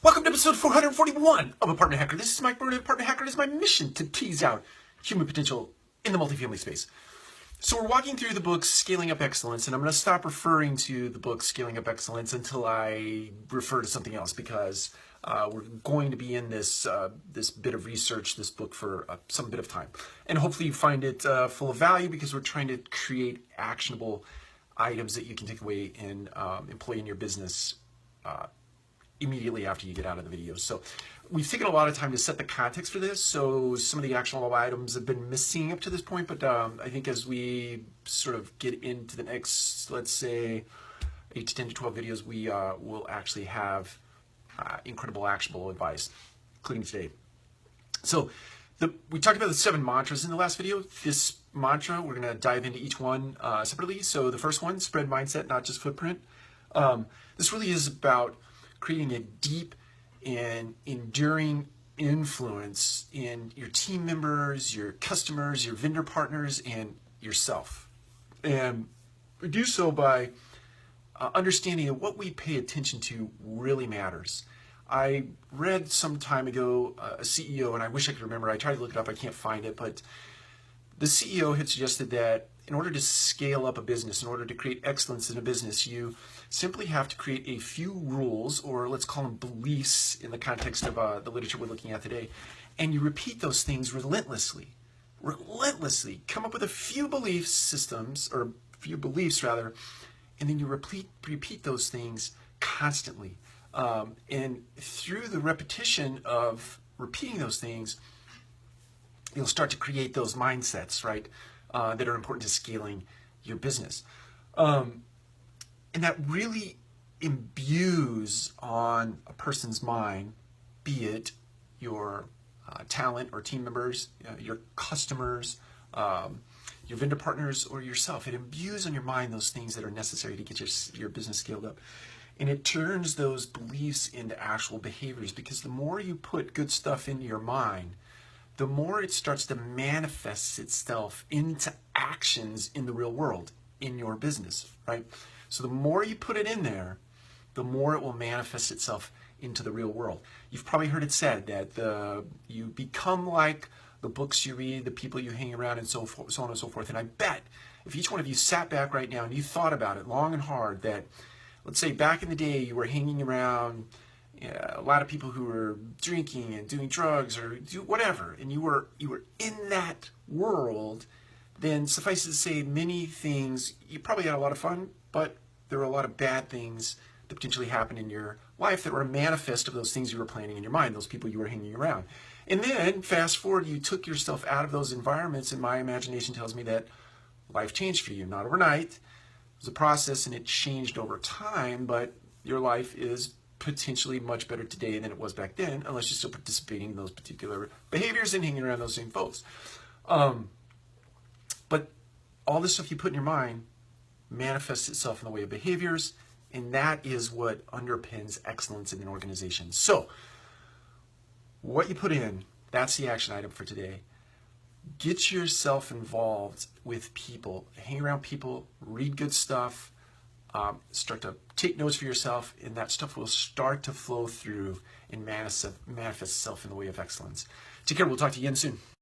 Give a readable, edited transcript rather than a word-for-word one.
Welcome to episode 441 of ApartmentHacker. This is Mike Brewer of ApartmentHacker. It is my mission to tease out human potential in the multifamily space. So we're walking through the book Scaling Up Excellence, and I'm going to stop referring to the book Scaling Up Excellence until I refer to something else, because we're going to be in this this bit of research, this book, for some bit of time. And hopefully you find it full of value, because we're trying to create actionable items that you can take away and employ in your business immediately after you get out of the video. So we've taken a lot of time to set the context for this, so some of the actionable items have been missing up to this point, but I think as we sort of get into the next, let's say, 8 to 10 to 12 videos, we will actually have incredible actionable advice, including today. So we talked about the 7 mantras in the last video. This mantra, we're going to dive into each one separately. So the first one, spread mindset, not just footprint. This really is about creating a deep and enduring influence in your team members, your customers, your vendor partners, and yourself. And we do so by understanding that what we pay attention to really matters. I read some time ago a CEO, and I wish I could remember, I tried to look it up, I can't find it, but the CEO had suggested that in order to scale up a business, in order to create excellence in a business, you simply have to create a few rules, or let's call them beliefs in the context of the literature we're looking at today, and you repeat those things relentlessly. Relentlessly. Come up with a few belief systems, or few beliefs rather, and then you repeat those things constantly. And through the repetition of repeating those things, you'll start to create those mindsets, right, that are important to scaling your business. And that really imbues on a person's mind, be it your talent or team members, your customers, your vendor partners, or yourself. It imbues on your mind those things that are necessary to get your business scaled up. And it turns those beliefs into actual behaviors, because the more you put good stuff into your mind, the more it starts to manifest itself into actions in the real world, in your business, right? So the more you put it in there, the more it will manifest itself into the real world. You've probably heard it said that you become like the books you read, the people you hang around, and so on and so forth. And I bet if each one of you sat back right now and you thought about it long and hard, that let's say back in the day you were hanging around a lot of people who were drinking and doing drugs or do whatever, and you were in that world, then suffice it to say, many things, you probably had a lot of fun, but there were a lot of bad things that potentially happened in your life that were a manifest of those things you were planning in your mind, those people you were hanging around. And then fast forward, you took yourself out of those environments, and my imagination tells me that life changed for you. Not overnight. It was a process, and it changed over time, but your life is potentially much better today than it was back then, unless you're still participating in those particular behaviors and hanging around those same folks. But all this stuff you put in your mind manifests itself in the way of behaviors, and that is what underpins excellence in an organization. So what you put in, that's the action item for today. Get yourself involved with people, hang around people, read good stuff, start to take notes for yourself, and that stuff will start to flow through and manifest itself in the way of excellence. Take care. We'll talk to you again soon.